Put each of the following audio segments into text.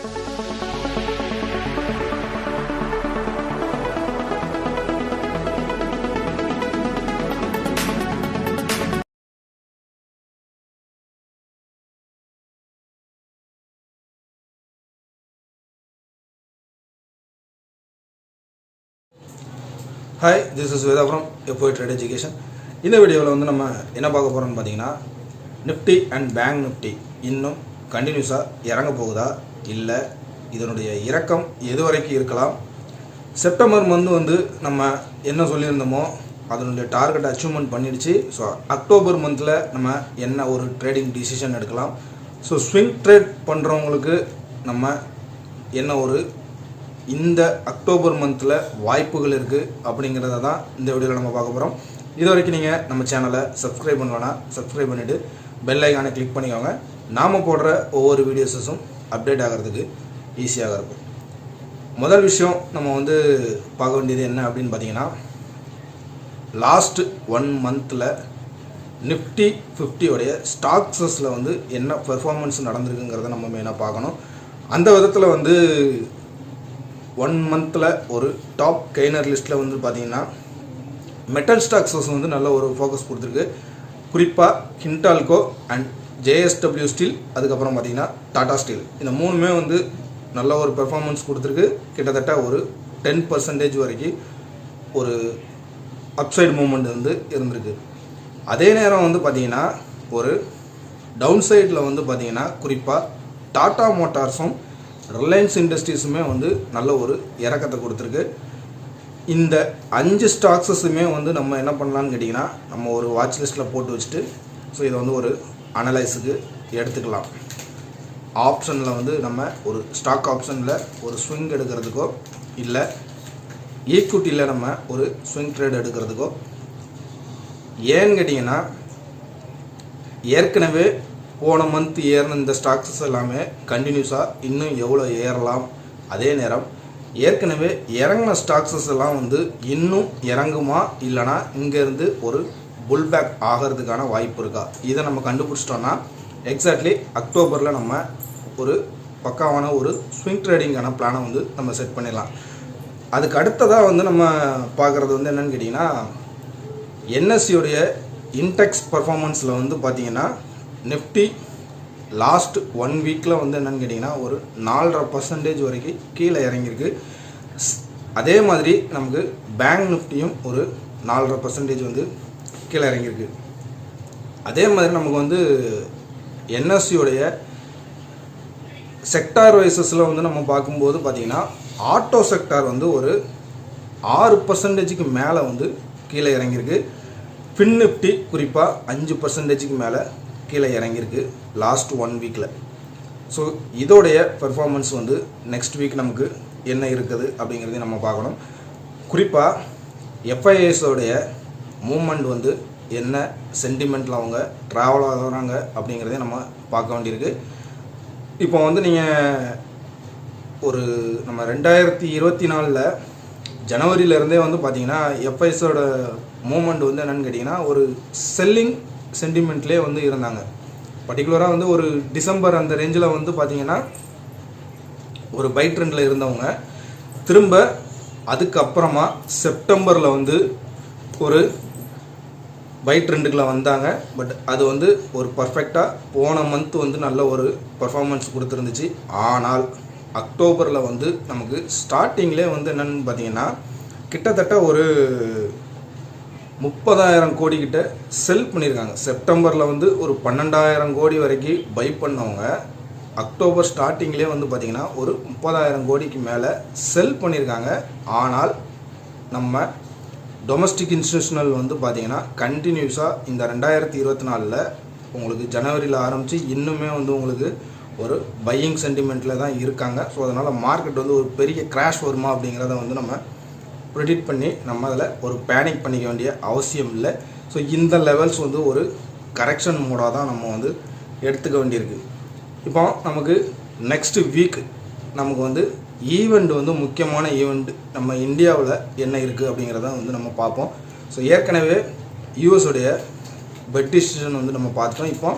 Hi, this is Veda from FOI Trade Education. இந்த வீடியோவில் வந்து நம்ம என்ன பார்க்க போகிறோம்னு பார்த்தீங்கன்னா, நிஃப்டி அண்ட் பேங்க் நிஃப்டி இன்னும் கண்டினியூஸாக இறங்க போகுதா, இல்லை இதனுடைய இறக்கம் எது வரைக்கும் இருக்கலாம், செப்டம்பர் மந்த் வந்து நம்ம என்ன சொல்லியிருந்தோமோ அதனுடைய டார்கெட் அச்சீவ்மெண்ட் பண்ணிடுச்சு. ஸோ அக்டோபர் மந்தில் நம்ம என்ன ஒரு ட்ரேடிங் டிசிஷன் எடுக்கலாம், ஸோ ஸ்விங் ட்ரேட் பண்ணுறவங்களுக்கு நம்ம என்ன ஒரு இந்த அக்டோபர் மந்தில் வாய்ப்புகள் இருக்குது அப்படிங்கிறத தான் இந்த வீடியோவில் நம்ம பார்க்க போகிறோம். இது வரைக்கும் நீங்கள் நம்ம சேனலை சப்ஸ்கிரைப் பண்ணலன்னா சப்ஸ்கிரைப் பண்ணிவிட்டு பெல் ஐக்கானை கிளிக் பண்ணிக்கோங்க. நாம் போடுற ஒவ்வொரு வீடியோஸஸும் அப்டேட் ஆகிறதுக்கு ஈஸியாக இருக்கும். முதல் விஷயம் நம்ம வந்து பார்க்க வேண்டியது என்ன அப்படின்னு பார்த்தீங்கன்னா, லாஸ்ட் 1 மந்தில் நிஃப்டி 50 ஸ்டாக்ஸஸில் வந்து என்ன பெர்ஃபார்மன்ஸ் நடந்திருக்குங்கிறத நம்ம மெயினாக பார்க்கணும். அந்த விதத்தில் வந்து 1 மந்தில் ஒரு டாப் கெய்னர் லிஸ்ட்டில் வந்து பார்த்தீங்கன்னா மெட்டல் ஸ்டாக்ஸஸ் வந்து நல்ல ஒரு ஃபோக்கஸ் கொடுத்துருக்கு. குறிப்பாக ஹிண்டால்கோ அண்ட் JSW ஸ்டீல், அதுக்கப்புறம் பார்த்தீங்கன்னா டாடா ஸ்டீல், இந்த மூணுமே வந்து நல்ல ஒரு பெர்ஃபார்மன்ஸ் கொடுத்துருக்கு. கிட்டத்தட்ட ஒரு 10% வரைக்கும் ஒரு அப்சைடு மூமெண்ட் வந்து இருந்திருக்கு. அதே நேரம் வந்து பார்த்தீங்கன்னா ஒரு டவுன் சைடில் வந்து பார்த்தீங்கன்னா குறிப்பாக டாடா மோட்டார்ஸும் ரிலையன்ஸ் இண்டஸ்ட்ரீஸுமே வந்து நல்ல ஒரு இறக்கத்தை கொடுத்துருக்கு. இந்த 5 ஸ்டாக்ஸஸுமே வந்து நம்ம என்ன பண்ணலான்னு கேட்டிங்கன்னா, நம்ம ஒரு வாட்ச் லிஸ்ட்டில் போட்டு வச்சுட்டு ஸோ இதை வந்து ஒரு அனலைஸுக்கு எடுத்துக்கலாம். ஆப்ஷனில் வந்து நம்ம ஒரு ஸ்டாக் ஆப்ஷனில் ஒரு ஸ்விங் எடுக்கிறதுக்கோ, இல்லை ஈக்விட்டியில் நம்ம ஒரு ஸ்விங் ட்ரேட் எடுக்கிறதுக்கோ. ஏன்னு கேட்டிங்கன்னா, ஏற்கனவே போன மந்த் ஏறின இந்த ஸ்டாக்ஸஸ் எல்லாமே கண்டினியூஸாக இன்னும் எவ்வளோ ஏறலாம், அதே நேரம் ஏற்கனவே இறங்கின ஸ்டாக்ஸஸ் எல்லாம் வந்து இன்னும் இறங்குமா, இல்லைனா இங்கேருந்து ஒரு புல் பேக் ஆகிறதுக்கான வாய்ப்பு இருக்கா, இதை நம்ம கண்டுபிடிச்சிட்டோன்னா எக்ஸாக்ட்லி அக்டோபரில் நம்ம ஒரு பக்காவான ஒரு ஸ்விங் ட்ரேடிங்கான பிளானை வந்து நம்ம செட் பண்ணிடலாம். அதுக்கு அடுத்ததாக வந்து நம்ம பார்க்குறது வந்து என்னென்னு கேட்டிங்கன்னா, NSEயோடைய இன்டெக்ஸ் பர்ஃபார்மன்ஸில் வந்து பார்த்திங்கன்னா நிஃப்டி லாஸ்ட் 1 வீக்கில் வந்து என்னென்னு கேட்டிங்கன்னா ஒரு 4.5% வரைக்கும் கீழே இறங்கியிருக்கு. அதே மாதிரி நமக்கு பேங்க் நிஃப்டியும் ஒரு 4.5% வந்து கீழே இறங்கியிருக்கு. அதே மாதிரி நமக்கு வந்து NSEயோடைய செக்டார் வைசஸில் வந்து நம்ம பார்க்கும்போது பார்த்திங்கன்னா ஆட்டோ செக்டார் வந்து ஒரு 6%க்கு மேலே வந்து கீழே இறங்கியிருக்கு. ஃபின் நிஃப்டி குறிப்பாக 5%க்கு மேலே கீழே இறங்கியிருக்கு லாஸ்ட் 1 வீக்கில். ஸோ இதோடைய பெர்ஃபார்மன்ஸ் வந்து நெக்ஸ்ட் வீக் நமக்கு என்ன இருக்குது அப்படிங்கிறதையும் நம்ம பார்க்கணும். குறிப்பாக FIIஸோடைய மூமெண்ட் வந்து என்ன சென்டிமெண்ட்டில் அவங்க ட்ராவல் ஆகிறாங்க அப்படிங்கிறதையும் நம்ம பார்க்க வேண்டியிருக்கு. இப்போ வந்து நீங்கள் ஒரு நம்ம 2024 ஜனவரியிலேருந்தே வந்து பார்த்தீங்கன்னா FIIஸோட மூமெண்ட் வந்து என்னென்னு கேட்டிங்கன்னா ஒரு செல்லிங் சென்டிமெண்ட்லேயே வந்து இருந்தாங்க. பர்டிகுலராக வந்து ஒரு டிசம்பர் அந்த ரேஞ்சில் வந்து பார்த்திங்கன்னா ஒரு பை ட்ரெண்டில் இருந்தவங்க திரும்ப அதுக்கப்புறமா செப்டம்பரில் வந்து ஒரு பை ட்ரெண்டுக்குள்ள வந்தாங்க. பட் அது வந்து ஒரு பர்ஃபெக்டாக போன மந்த் வந்து நல்ல ஒரு பர்ஃபார்மன்ஸ் கொடுத்துருந்துச்சு. ஆனால் அக்டோபரில் வந்து நமக்கு ஸ்டார்டிங்லேயே வந்து என்னென்னு பார்த்தீங்கன்னா கிட்டத்தட்ட ஒரு 30,000 கோடி கிட்ட செல் பண்ணியிருக்காங்க. செப்டம்பரில் வந்து ஒரு 12,000 கோடி வரைக்கும் பை பண்ணவங்க அக்டோபர் ஸ்டார்டிங்லேயே வந்து பார்த்திங்கன்னா ஒரு 30,000 கோடிக்கு மேலே செல் பண்ணியிருக்காங்க. ஆனால் நம்ம டொமஸ்டிக் இன்ஸ்டிடியூஷனல் வந்து பார்த்திங்கன்னா கண்டினியூஸாக இந்த 2024 உங்களுக்கு ஜனவரியில் ஆரம்பித்து இன்னுமே வந்து உங்களுக்கு ஒரு பையிங் சென்டிமெண்ட்டில் தான் இருக்காங்க. ஸோ அதனால் மார்க்கெட் வந்து ஒரு பெரிய கிராஷ் வருமா அப்படிங்கிறத வந்து நம்ம ப்ரெடிக்ட் பண்ணி நம்ம அதில் ஒரு பேனிக் பண்ணிக்க வேண்டிய அவசியம் இல்லை. ஸோ இந்த லெவல்ஸ் வந்து ஒரு கரெக்ஷன் மோடாக தான் நம்ம வந்து எடுத்துக்க வேண்டியிருக்கு. இப்போ நமக்கு நெக்ஸ்ட் வீக் நமக்கு வந்து ஈவெண்ட் வந்து முக்கியமான ஈவெண்ட் நம்ம இந்தியாவில் என்ன இருக்குது அப்படிங்கிறத வந்து நம்ம பார்ப்போம். ஸோ ஏற்கனவே யூஎஸோடைய பெட் டிசிஷன் வந்து நம்ம பார்த்துட்டோம். இப்போ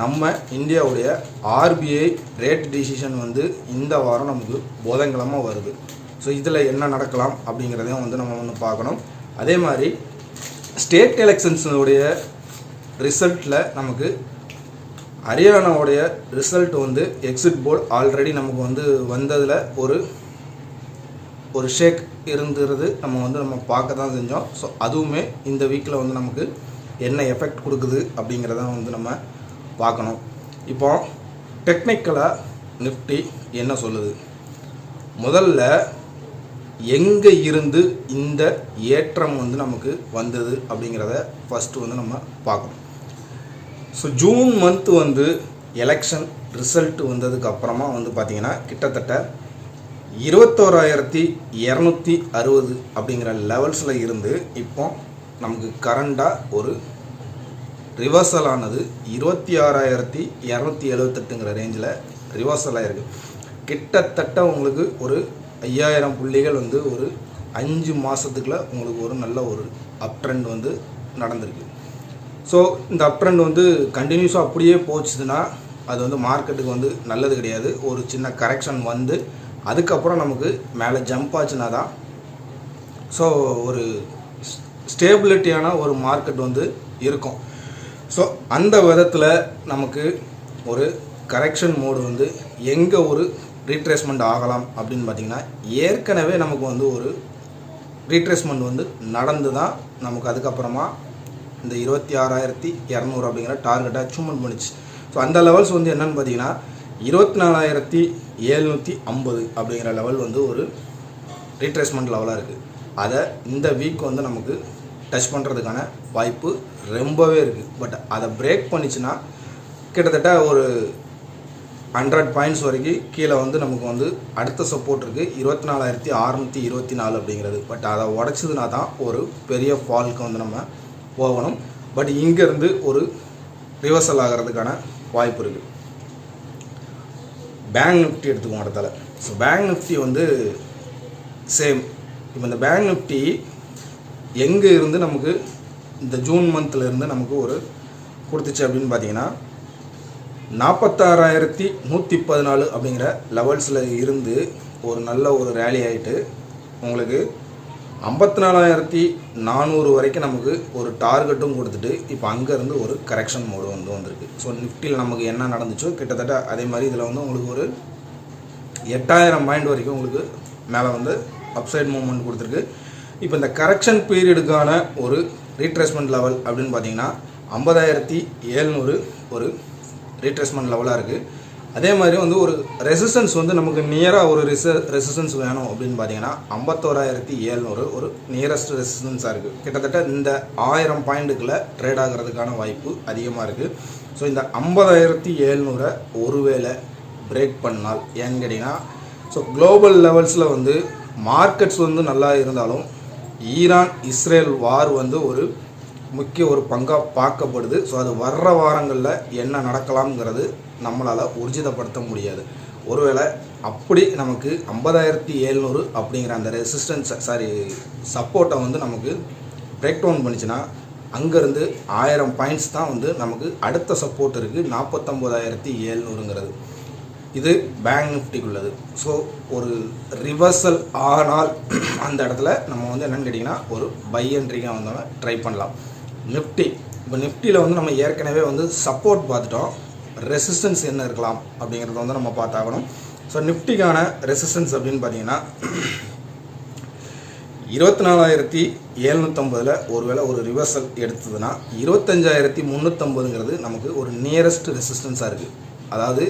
நம்ம இந்தியாவுடைய ஆர்பிஐ ரேட் டிசிஷன் வந்து இந்த வாரம் நமக்கு புதன்கிழமை வருது. ஸோ இதில் என்ன நடக்கலாம் அப்படிங்கிறதையும் வந்து நம்ம ஒன்று பார்க்கணும். அதே மாதிரி ஸ்டேட் எலெக்ஷன்ஸுடைய ரிசல்ட்டில் நமக்கு ஹரியானாவுடைய ரிசல்ட் வந்து எக்ஸிட் போல் ஆல்ரெடி நமக்கு வந்து வந்ததில் ஒரு ஷேக் இருந்துறது நம்ம பார்க்க தான் செஞ்சோம். ஸோ அதுவுமே இந்த வீக்கில் வந்து நமக்கு என்ன எஃபெக்ட் கொடுக்குது அப்படிங்கிறத வந்து நம்ம பார்க்கணும். இப்போ டெக்னிக்கலாக நிஃப்டி என்ன சொல்லுது, முதல்ல எங்கே இருந்து இந்த ஏற்றம் வந்து நமக்கு வந்தது அப்படிங்கிறத ஃபஸ்ட்டு வந்து நம்ம பார்க்கணும். ஸோ ஜூன் மந்த் வந்து எலெக்ஷன் ரிசல்ட் வந்ததுக்கு அப்புறமா வந்து பார்த்திங்கன்னா கிட்டத்தட்ட 21,260 அப்படிங்கிற லெவல்ஸில் இருந்து இப்போ நமக்கு கரண்டாக ஒரு ரிவர்சல் ஆனது 26,278ங்கிற ரேஞ்சில் ரிவர்சல் ஆகிருக்கு. கிட்டத்தட்ட உங்களுக்கு ஒரு 5,000 புள்ளிகள் வந்து ஒரு 5 மாதத்துக்குள்ள உங்களுக்கு ஒரு நல்ல ஒரு அப் ட்ரெண்ட் வந்து நடந்திருக்கு. ஸோ இந்த அப் ட்ரெண்ட் வந்து கண்டினியூஸாக அப்படியே போச்சுதுன்னா அது வந்து மார்க்கெட்டுக்கு வந்து நல்லது கிடையாது. ஒரு சின்ன கரெக்ஷன் வந்து அதுக்கப்புறம் நமக்கு மேலே ஜம்ப் ஆச்சுன்னா தான் ஸோ ஒரு ஸ்டேபிலிட்டியான ஒரு மார்க்கெட் வந்து இருக்கும். ஸோ அந்த விதத்தில் நமக்கு ஒரு கரெக்ஷன் மோடு வந்து எங்கே ஒரு ரீட்ரேஸ்மெண்ட் ஆகலாம் அப்படின்னு பார்த்திங்கன்னா, ஏற்கனவே நமக்கு வந்து ஒரு ரீட்ரேஸ்மெண்ட் வந்து நடந்து தான் நமக்கு அதுக்கப்புறமா இந்த 26,200 அப்படிங்கிற டார்கெட்டை அச்சீவ்மெண்ட் பண்ணிச்சு. ஸோ அந்த லெவல்ஸ் வந்து என்னென்னு பார்த்தீங்கன்னா 24,750 அப்படிங்கிற லெவல் வந்து ஒரு ரீட்ரேஸ்மெண்ட் லெவலாக இருக்குது. அதை இந்த வீக் வந்து நமக்கு டச் பண்ணுறதுக்கான வாய்ப்பு ரொம்பவே இருக்குது. பட் அதை பிரேக் பண்ணிச்சுன்னா கிட்டத்தட்ட ஒரு 100 பாயிண்ட்ஸ் வரைக்கும் கீழே வந்து நமக்கு வந்து அடுத்த சப்போர்ட் இருக்குது 24,624 அப்படிங்கிறது. பட் அதை உடச்சதுனா தான் ஒரு பெரிய ஃபால்க்கு வந்து நம்ம போகணும். பட் இங்கேருந்து ஒரு ரிவர்சல் ஆகிறதுக்கான வாய்ப்பு இருக்குது. பேங்க் நிஃப்டி எடுத்துக்குவோம் இடத்துல. ஸோ பேங்க் நிஃப்டி வந்து சேம். இப்போ இந்த பேங்க் நிஃப்டி எங்கே இருந்து நமக்கு இந்த ஜூன் மந்த்லேருந்து நமக்கு ஒரு கொடுத்துச்சு அப்படின்னு பார்த்தீங்கன்னா 46,114 அப்படிங்கிற லெவல்ஸில் இருந்து ஒரு நல்ல ஒரு ரேலி ஆகிட்டு உங்களுக்கு 54,400 வரைக்கும் நமக்கு ஒரு டார்கெட்டும் கொடுத்துட்டு இப்போ அங்கேருந்து ஒரு கரெக்ஷன் மோடு வந்து வந்திருக்கு. ஸோ நிஃப்டியில் நமக்கு என்ன நடந்துச்சோ கிட்டத்தட்ட அதே மாதிரி இதில் வந்து உங்களுக்கு ஒரு 8,000 பாயிண்ட் வரைக்கும் உங்களுக்கு மேலே வந்து அப்சைட் மூவ்மெண்ட் கொடுத்துருக்கு. இப்போ இந்த கரெக்ஷன் பீரியடுக்கான ஒரு ரீட்ரேஸ்மெண்ட் லெவல் அப்படின்னு பார்த்தீங்கன்னா 50,700 ஒரு ரீட்ரேஸ்மெண்ட் லெவலாக இருக்குது. அதே மாதிரி வந்து ஒரு ரெசிஸ்டன்ஸ் வந்து நமக்கு நியராக ஒரு ரெசிஸ்டன்ஸ் வேணும் அப்படின்னு பார்த்தீங்கன்னா 51,700 ஒரு நியரஸ்ட் ரெசிஸ்டன்ஸாக இருக்குது. கிட்டத்தட்ட இந்த 1000 பாயிண்ட்டுக்குள்ளே ட்ரேட் ஆகிறதுக்கான வாய்ப்பு அதிகமாக இருக்குது. ஸோ இந்த 50,700 ஒருவேளை பிரேக் பண்ணால் ஏன்னு கேட்டிங்கன்னா, ஸோ குளோபல் லெவல்ஸில் வந்து மார்க்கெட்ஸ் வந்து நல்லா இருந்தாலும் ஈரான் இஸ்ரேல் வார் வந்து ஒரு முக்கிய ஒரு பங்காக பார்க்கப்படுது. ஸோ அது வர்ற வாரங்களில் என்ன நடக்கலாம்ங்கிறது நம்மளால் ஊர்ஜிதப்படுத்த முடியாது. ஒருவேளை அப்படி நமக்கு 50,700 அப்படிங்கிற அந்த சப்போர்ட்டை வந்து நமக்கு பிரேக் டவுன் பண்ணிச்சுன்னா அங்கேருந்து 1000 பாயிண்ட்ஸ் தான் வந்து நமக்கு அடுத்த சப்போர்ட் இருக்குது 49,700ங்கிறது. இது பேங்க் நிஃப்டிக்குள்ளது. ஸோ ஒரு ரிவர்சல் ஆனால் அந்த இடத்துல நம்ம வந்து என்னென்னு கேட்டிங்கன்னா ஒரு பை என்ட்ரிக்காக வந்தோம்னா ட்ரை பண்ணலாம். நிஃப்டி இப்போ நிஃப்டியில் வந்து நம்ம ஏற்கனவே வந்து சப்போர்ட் பார்த்துட்டோம். ரெசிஸ்டன்ஸ் என்ன இருக்கலாம் அப்படிங்கிறத வந்து நம்ம பார்த்தாகணும். ஸோ நிஃப்டிக்கான ரெசிஸ்டன்ஸ் அப்படின்னு பார்த்தீங்கன்னா 24,750 ஒருவேளை ஒரு ரிவர்சல் எடுத்ததுன்னா 25,350ங்கிறது நமக்கு ஒரு நியரஸ்ட் ரெசிஸ்டன்ஸாக இருக்குது. அதாவது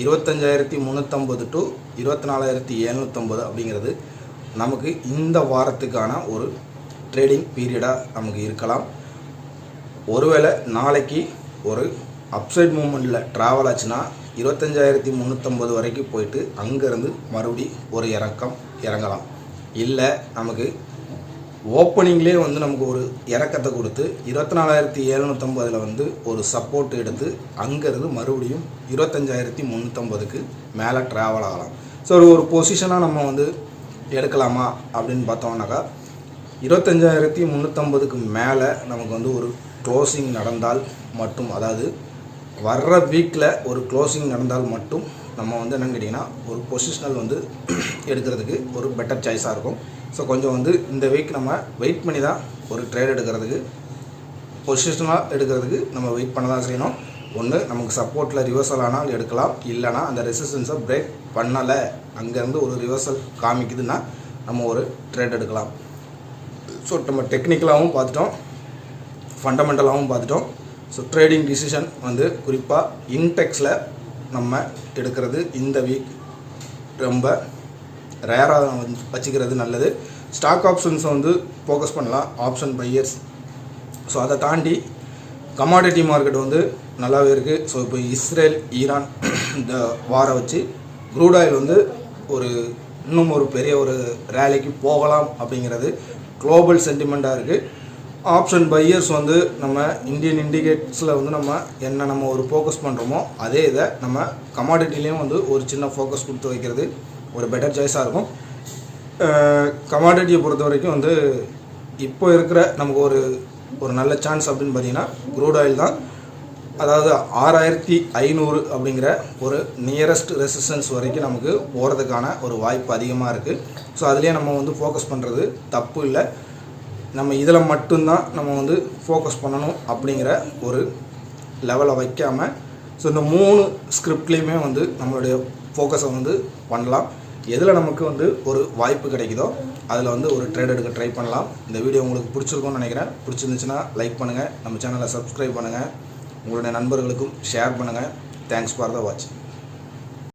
25,350 டு 24,750 அப்படிங்கிறது நமக்கு இந்த வாரத்துக்கான ஒரு ட்ரேடிங் பீரியடாக நமக்கு இருக்கலாம். ஒருவேளை நாளைக்கு ஒரு அப்சைட் மூமெண்ட்டில் ட்ராவல் ஆச்சுன்னா 25,350 வரைக்கும் போயிட்டு அங்கேருந்து மறுபடி ஒரு இறங்கலாம். இல்லை நமக்கு ஓப்பனிங்லேயே வந்து நமக்கு ஒரு இறக்கத்தை கொடுத்து 24,750 வந்து ஒரு சப்போர்ட் எடுத்து அங்கேருந்து மறுபடியும் 25,350க்கு மேலே ட்ராவல் ஆகலாம். ஸோ ஒரு பொசிஷனாக நம்ம வந்து எடுக்கலாமா அப்படின்னு பார்த்தோம்னாக்கா 25,350க்கு மேலே நமக்கு வந்து ஒரு க்ளோசிங் நடந்தால் மட்டும், அதாவது வர்ற வீக்கில் ஒரு க்ளோசிங் நடந்தால் மட்டும் நம்ம வந்து என்னென்னு கேட்டிங்கன்னா ஒரு பொசிஷனல் வந்து எடுக்கிறதுக்கு ஒரு பெட்டர் சாய்ஸாக இருக்கும். ஸோ கொஞ்சம் வந்து இந்த வீக் நம்ம வெயிட் பண்ணி தான் ஒரு ட்ரேட் எடுக்கிறதுக்கு, பொசிஷனாக எடுக்கிறதுக்கு நம்ம வெயிட் பண்ண தான் செய்யணும். ஒன்று நமக்கு சப்போர்ட்டில் ரிவர்சல் ஆனால் எடுக்கலாம், இல்லைனா அந்த ரெசிஸ்டன்ஸை பிரேக் பண்ணலை, அங்கேருந்து ஒரு ரிவர்சல் காமிக்குதுன்னா நம்ம ஒரு ட்ரேட் எடுக்கலாம். ஸோ நம்ம டெக்னிக்கலாகவும் பார்த்துட்டோம், ஃபண்டமெண்டலாகவும் பார்த்துட்டோம். ஸோ ட்ரேடிங் டிசிஷன் வந்து குறிப்பாக இன்டெக்ஸில் நம்ம எடுக்கிறது இந்த வீக் ரொம்ப ரேராக வச்சுக்கிறது நல்லது. ஸ்டாக் ஆப்ஷன்ஸை வந்து ஃபோக்கஸ் பண்ணலாம், ஆப்ஷன் பையர்ஸ். ஸோ அதை தாண்டி கமாடிட்டி மார்க்கெட் வந்து நல்லாவே இருக்குது. ஸோ இப்போ இஸ்ரேல் ஈரான் இந்த வாரை வச்சு க்ரூட் ஆயில் வந்து இன்னும் ஒரு பெரிய ஒரு ரேலிக்கு போகலாம் அப்படிங்கிறது குளோபல் சென்டிமெண்ட்டாக இருக்குது. ஆப்ஷன் பையர்ஸ் வந்து நம்ம இந்தியன் இண்டிகேட்ஸில் வந்து நம்ம ஒரு ஃபோக்கஸ் பண்ணுறோமோ அதே இதை நம்ம கமாடிட்டிலையும் வந்து ஒரு சின்ன ஃபோக்கஸ் கொடுத்து வைக்கிறது ஒரு பெட்டர் சாய்ஸாக இருக்கும். கமாடிட்டியை பொறுத்த வரைக்கும் வந்து இப்போ இருக்கிற நமக்கு ஒரு நல்ல சான்ஸ் அப்படின்னு பார்த்திங்கன்னா க்ரூட் ஆயில் தான். அதாவது 6500 அப்படிங்கிற ஒரு நியரஸ்ட் ரெசிஸ்டன்ஸ் வரைக்கும் நமக்கு போகிறதுக்கான ஒரு வாய்ப்பு அதிகமாக இருக்குது. ஸோ அதுலேயே நம்ம வந்து ஃபோக்கஸ் பண்ணுறது தப்பு இல்லை. நம்ம இதில் மட்டும்தான் நம்ம வந்து ஃபோக்கஸ் பண்ணணும் அப்படிங்கிற ஒரு லெவலை வைக்காமல் ஸோ இந்த 3 ஸ்கிரிப்ட்லேயுமே வந்து நம்மளுடைய ஃபோக்கஸை வந்து பண்ணலாம். எதில் நமக்கு வந்து ஒரு வாய்ப்பு கிடைக்குதோ அதில் வந்து ஒரு ட்ரேட் எடுக்க ட்ரை பண்ணலாம். இந்த வீடியோ உங்களுக்கு பிடிச்சிருக்கும்னு நினைக்கிறேன். பிடிச்சிருந்துச்சுன்னா லைக் பண்ணுங்கள், நம்ம சேனலை சப்ஸ்கிரைப் பண்ணுங்கள், உங்களுடைய நண்பர்களுக்கும் ஷேர் பண்ணுங்கள். Thanks for the watch.